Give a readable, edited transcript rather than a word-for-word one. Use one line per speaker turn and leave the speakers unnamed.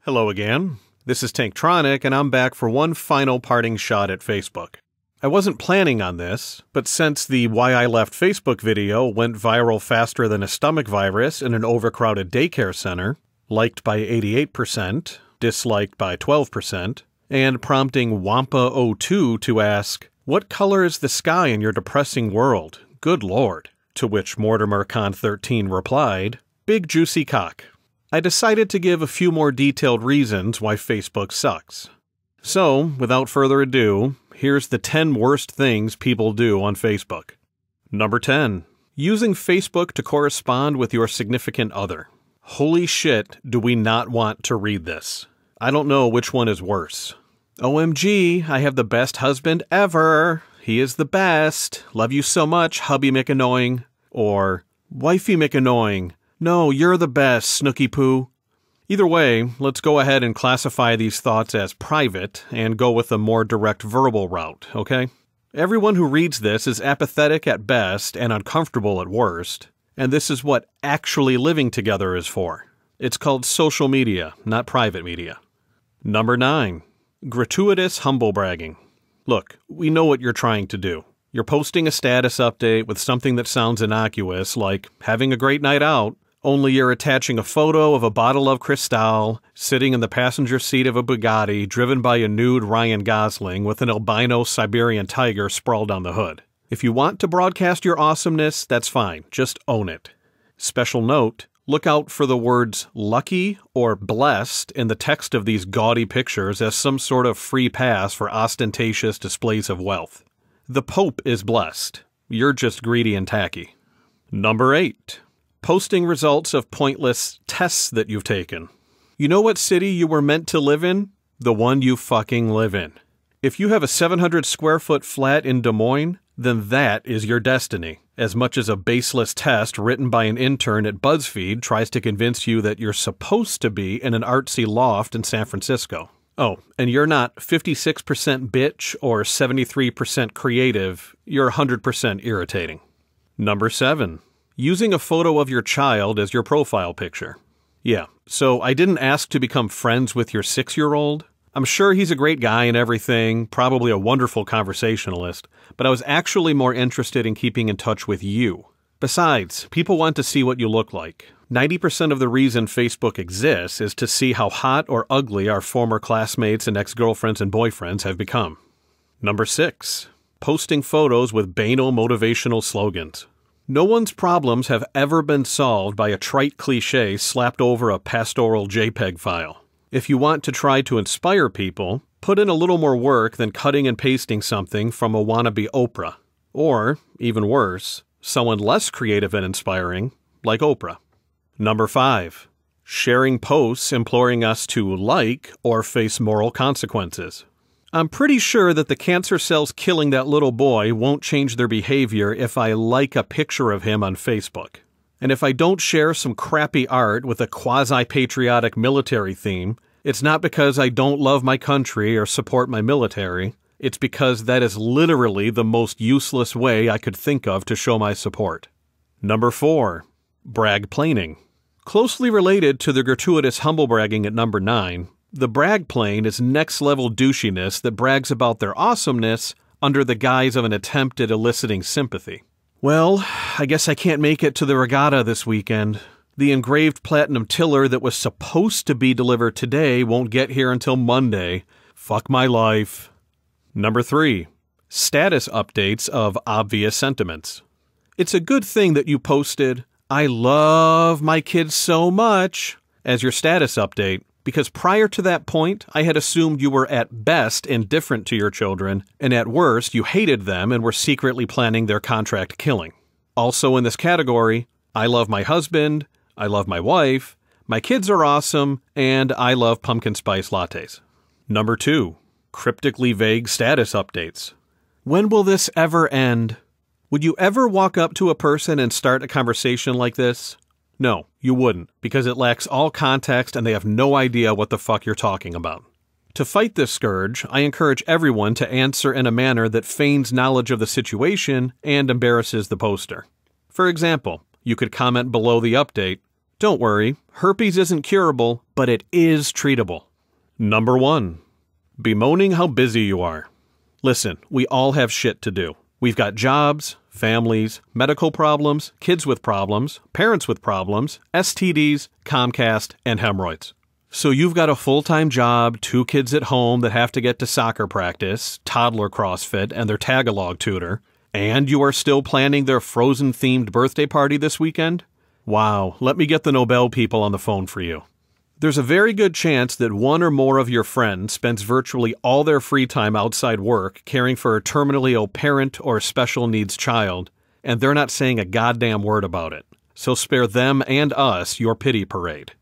Hello again. This is Tanktronic, and I'm back for one final parting shot at Facebook. I wasn't planning on this, but since the Why I Left Facebook video went viral faster than a stomach virus in an overcrowded daycare center, liked by 88%, disliked by 12%, and prompting Wampa02 to ask, "What color is the sky in your depressing world? Good lord." To which Mortimer Con 13 replied, "Big juicy cock." I decided to give a few more detailed reasons why Facebook sucks. So, without further ado, here's the 10 worst things people do on Facebook. Number 10. Using Facebook to correspond with your significant other. Holy shit, do we not want to read this. I don't know which one is worse. OMG, I have the best husband ever. He is the best. Love you so much, hubby McAnnoying. Or, wifey McAnnoying. No, you're the best, Snooky Poo. Either way, let's go ahead and classify these thoughts as private and go with a more direct verbal route, okay? Everyone who reads this is apathetic at best and uncomfortable at worst, and this is what actually living together is for. It's called social media, not private media. Number 9. Gratuitous humble bragging. Look, we know what you're trying to do. You're posting a status update with something that sounds innocuous, like having a great night out, only you're attaching a photo of a bottle of Cristal, sitting in the passenger seat of a Bugatti driven by a nude Ryan Gosling with an albino Siberian tiger sprawled on the hood. If you want to broadcast your awesomeness, that's fine. Just own it. Special note, look out for the words lucky or blessed in the text of these gaudy pictures as some sort of free pass for ostentatious displays of wealth. The Pope is blessed. You're just greedy and tacky. Number 8. Posting results of pointless tests that you've taken. You know what city you were meant to live in? The one you fucking live in. If you have a 700 square foot flat in Des Moines, then that is your destiny, as much as a baseless test written by an intern at BuzzFeed tries to convince you that you're supposed to be in an artsy loft in San Francisco. Oh, and you're not 56% bitch or 73% creative, you're 100% irritating. Number 7. Using a photo of your child as your profile picture. Yeah, so I didn't ask to become friends with your 6-year-old. I'm sure he's a great guy and everything, probably a wonderful conversationalist, but I was actually more interested in keeping in touch with you. Besides, people want to see what you look like. 90% of the reason Facebook exists is to see how hot or ugly our former classmates and ex-girlfriends and boyfriends have become. Number 6. Posting photos with banal motivational slogans. No one's problems have ever been solved by a trite cliche slapped over a pastoral JPEG file. If you want to try to inspire people, put in a little more work than cutting and pasting something from a wannabe Oprah. Or, even worse, someone less creative and inspiring, like Oprah. Number 5. Sharing posts imploring us to like or face moral consequences. I'm pretty sure that the cancer cells killing that little boy won't change their behavior if I like a picture of him on Facebook. And if I don't share some crappy art with a quasi-patriotic military theme, it's not because I don't love my country or support my military. It's because that is literally the most useless way I could think of to show my support. Number 4. Brag-planing. Closely related to the gratuitous humble bragging at number 9, the brag plane is next-level douchiness that brags about their awesomeness under the guise of an attempt at eliciting sympathy. Well, I guess I can't make it to the regatta this weekend. The engraved platinum tiller that was supposed to be delivered today won't get here until Monday. Fuck my life. Number 3. Status updates of obvious sentiments. It's a good thing that you posted, "I love my kids so much," as your status update, because prior to that point, I had assumed you were at best indifferent to your children, and at worst, you hated them and were secretly planning their contract killing. Also in this category, I love my husband, I love my wife, my kids are awesome, and I love pumpkin spice lattes. Number 2. Cryptically vague status updates. When will this ever end? Would you ever walk up to a person and start a conversation like this? No, you wouldn't, because it lacks all context and they have no idea what the fuck you're talking about. To fight this scourge, I encourage everyone to answer in a manner that feigns knowledge of the situation and embarrasses the poster. For example, you could comment below the update, Don't worry, herpes isn't curable, but it is treatable. Number 1. Bemoaning how busy you are. Listen, we all have shit to do. We've got jobs, families, medical problems, kids with problems, parents with problems, STDs, Comcast, and hemorrhoids. So you've got a full-time job, 2 kids at home that have to get to soccer practice, toddler CrossFit, and their Tagalog tutor, and you are still planning their Frozen-themed birthday party this weekend? Wow, let me get the Nobel people on the phone for you. There's a very good chance that one or more of your friends spends virtually all their free time outside work caring for a terminally ill parent or special needs child, and they're not saying a goddamn word about it. So spare them and us your pity parade.